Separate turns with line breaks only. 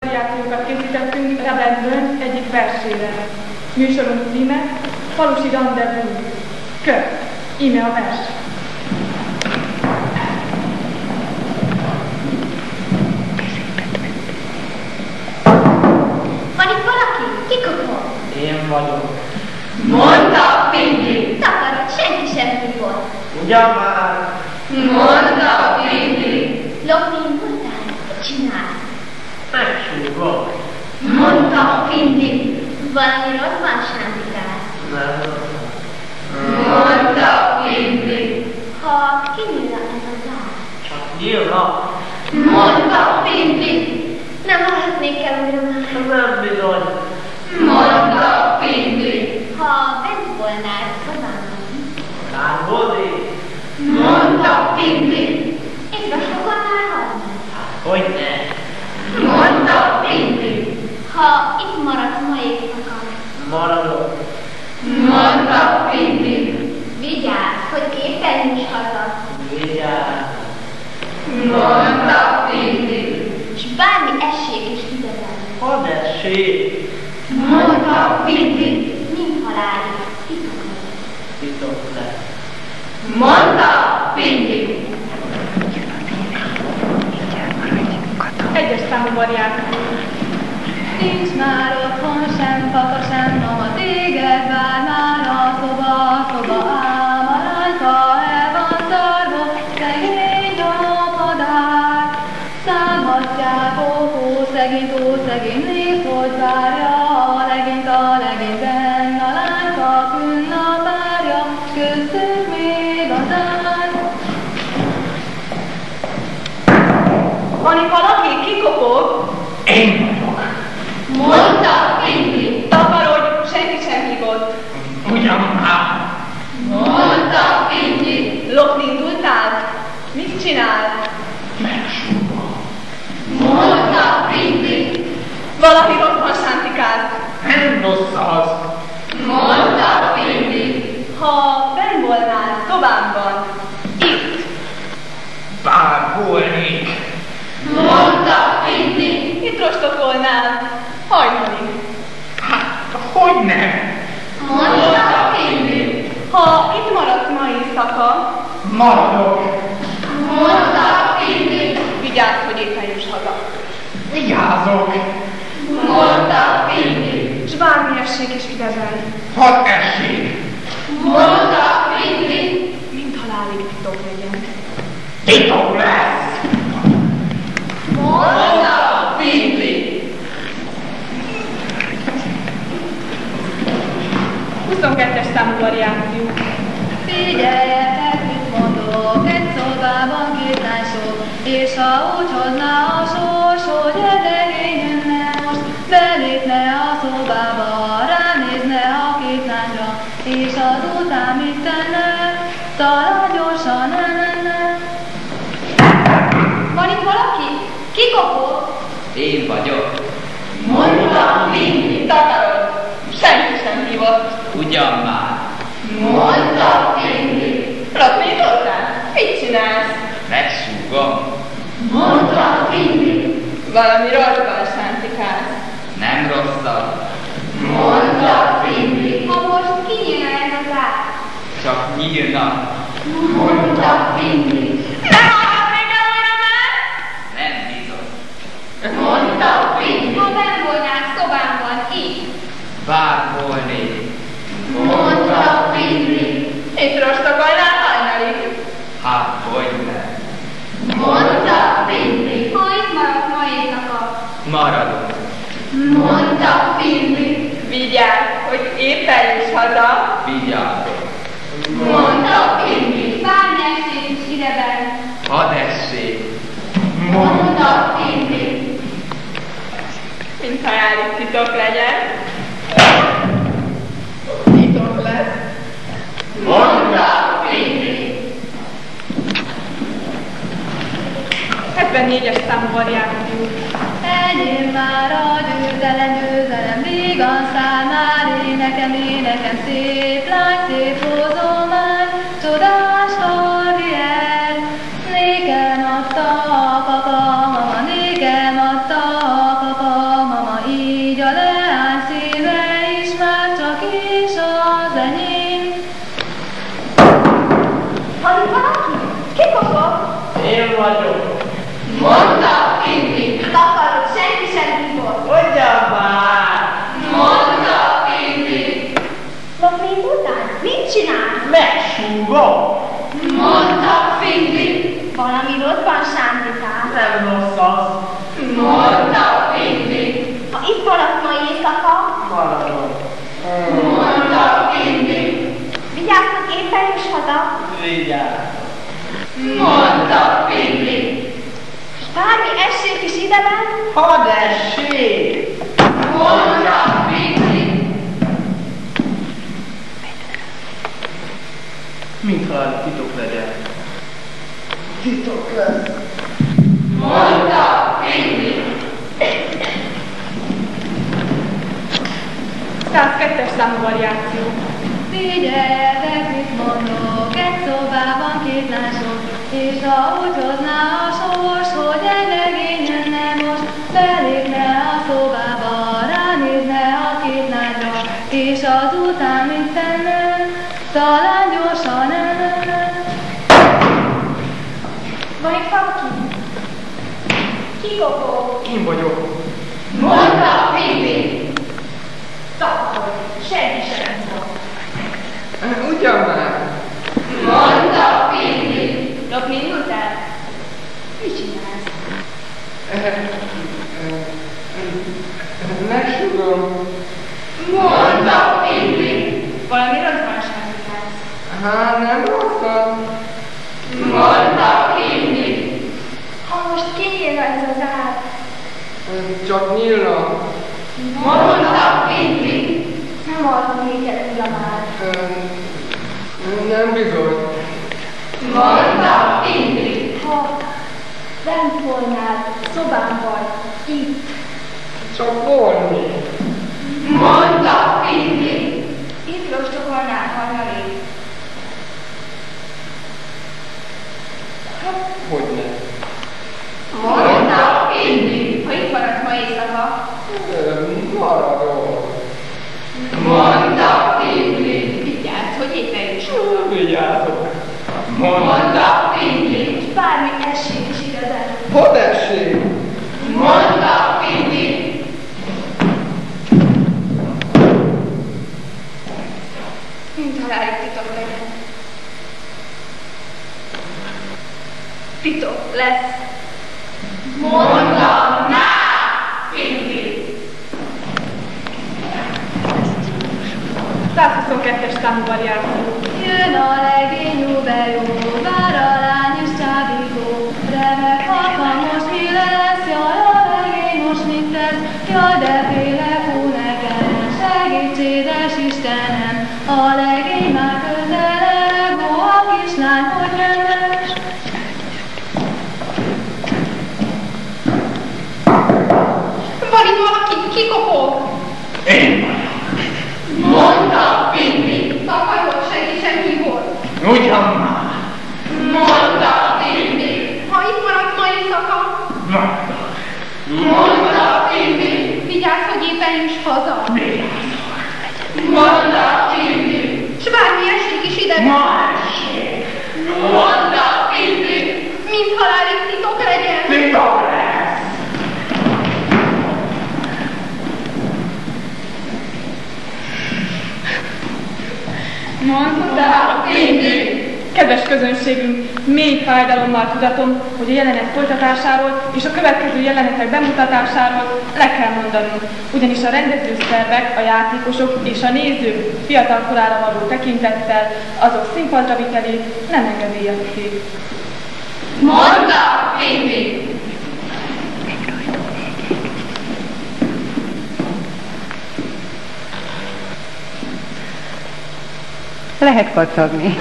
Variációkat készítettünk Rabelais egyik versére. Műsorunk címe Falusi Rendezvous. Íme a vers.
Van itt valaki? Kikopol?
Én vagyok.
Mondta Pingli.
Takarod, senki sem hívott.
Ugyan már?
Mondta Pingli.
Lopni voltál? Mit csinál?
Megsúgom.
Mondta Pingli.
Valami rossz van, Sántikál?
Nem.
Mondta Pingli.
Ha kinyílna ez a zár?
Csak nyílna.
Mondta Pingli.
Nem várhatnék el újra már.
Nem bizony.
Mondta Pingli.
Ha bent volnál szobában,
Talán volnék.
Mondta Pingli.
itt most fogadnál halni.
Hát hogyne.
Mondta Pingli.
Ha itt maradsz ma éjszaka,
Maradok.
Mondta Pingli.
vigyázz, hogy képen juss haza,
Vigyázz.
Mondta Pingli.
s bármi essék is ide velem.
Hadd essék.
Mondta Pingli.
Mind halálig, titok lesz.
Titok lesz.
Mondta Pingli.
Egyes számú variáció.
Nincs már otthon sem papa, sem mama, téged vár már a szoba, ám a lányka el van szarva, szegény napadár. Számhatják, szegény, nézd, hogy várja a legényt, a lányka künn a párja, köztük még a zár.
Van itt valaki? Kikopog?
Én vagyok.
Mondta Pingli.
Takarodj, senki sem hívott.
Ugyan már?
Mondta Pingli.
Lopni indultál? Mit csinál?
Megsúgom.
Mondta Pingli.
Valami rossz van, Sántikál.
Nem rossz az.
Mondta Pingli.
Ha benn volnál szobámban, itt,
Bár volnék.
Mondta Pingli.
itt rostokolnál, hajnalig.
Hát, hogy nem?
Mondta Pingli.
Ha itt maradsz ma éjszaka,
Maradok.
Mondta Pingli.
vigyázz, hogy éppen juss haza.
Vigyázok.
Mondta Pingli.
S bármi essék is ide velj.
Hadd essék.
Mondta Pingli.
Mind halálig titok legyen.
Titok lesz.
Mondta Pingli.
22-es számú variáció.
Figyeljetek, mit mondok, egy szobában két lány sok, és ha úgy hozná a sors, hogy egy legény jönne most, belépne a szobába, ránézne a két lányra, és azután mit tenne, talán gyorsan elmenne.
Van itt valaki? Kikopol?
Én vagyok.
Mondta Pingli.
Takarod, senki sem hívott.
Ugyan már?
Mondta Pingli.
Rapnétoltál? Mit csinálsz?
Megsúgom.
Mondta Pingli.
Valami rosszban Sántikálsz.
Nem rosszat.
Mondta Pingli.
Ha most kinyílna ez a zár?
Csak nyílna.
Mondta Pingli.
Nem hallgatnék el újra már?
Nem bizony.
Mondta Pingli.
Ha benn volnál szobámban, itt,
Bár volnék.
Mondta Pingli.
Itt rostokolnál hajnalig.
Hát hogyne.
Mondta Pingli.
ha itt maradsz ma éjszaka,
Maradok.
Mondta Pingli.
Vigyázz, hogy éppen juss haza.
Vigyázok.
Mondta Pingli.
bármi essék is ide benn.
Hadd essék.
Mondta Pingli.
Mint halálig titok legyen.
Titok lesz.
Mondta Pingli.
74-es számú variáció.
Enyém már a győzelem, vígan száll már énekem, szép lány, szép hozomány, csodás karrier. Nékem adta a papa, mama, nékem adta a papa,
Van!
Mondta Findi.
Valami rosszban sántítál.
Nem rossz az.
Mondta Findi.
Ha itt maradt ma éjszaka,
Maradom.
Mondta Findi.
vigyázz, hogy éppen juss haza.
Vigyázz.
Mondta Findi.
S bármi essék is ideben,
Hadd essék!
Mondta Findi.
Mintha titok legyen. Titok lesz.
Mondta Findi.
102-es számú variáció.
Figyeljetek, mit mondok, egy szobában két lások, és ha úgy hozná a sors, hogy egy legény jönne most, belépne a szobába, ránézne a két lányra, és azután mit tenne, talán gyorsan elmenne.
van itt valaki? Ki kopog?
Én vagyok.
Mondta Findi.
Tappol, senki sem szól.
Ugyan már.
Mondta Findi.
Lopni indultál? Mit csinálsz?
Megsugom.
Mondta Findi.
Valami rosszban sántítálsz.
Hát nem rosszat.
Mondta Findi.
Ha most kinyílna ez az ár,
Csak nyílna.
Mondta Findi.
nem ad néked ura már.
Nem bizony.
Mondta Findi.
Ha bent volnál, szobámban, itt,
Csak volni.
Mondta Findi.
itt rostokolnál hajnalét.
Hogyne.
Mondta Findi.
Ha itt maradsz ma éjszaka,
Maradom.
Mondta Findi.
vigyázz, hogy éppen juss haza.
Vigyázok.
Mondta Findi.
És bármi essék is ideben.
Hadd essék.
Mondta Findi.
Mint halálig titok legyen. Titok lesz.
Mondta ná Findi.
122-es számú variáció.
Jön a legény jó, vár a lány és csábító, remek hatalmas mi lesz, jaj a legény most mit tesz, jaj de félek hú nekem, segítséges Istenem, a legény már közeleg, ó a kislány hogy jönnek.
Van itt valaki, ki kopog?
Én vagyok.
Mondta Findi.
Takarod, senki sem hívott.
Ugyan már.
Mondta Findi.
Ha itt maradsz ma éjszaka,
Maradok.
Mondta Findi.
vigyázz, hogy éppen juss haza.
Mondta Findi.
S bármi essék is ideben,
Ma essék.
Mondta Findi.
mint halálig titok legyen.
Titok lesz.
Mondta
Findi.
Kedves közönségünk, mély fájdalommal tudatom, hogy a jelenet folytatásáról és a következő jelenetek bemutatásáról le kell mondanunk, ugyanis a rendezőszervek, a játékosok és a nézők fiatal korára való tekintettel azok színpadra vitelét nem engedélyezték.
Mondta Findi.
Lehet kacagni.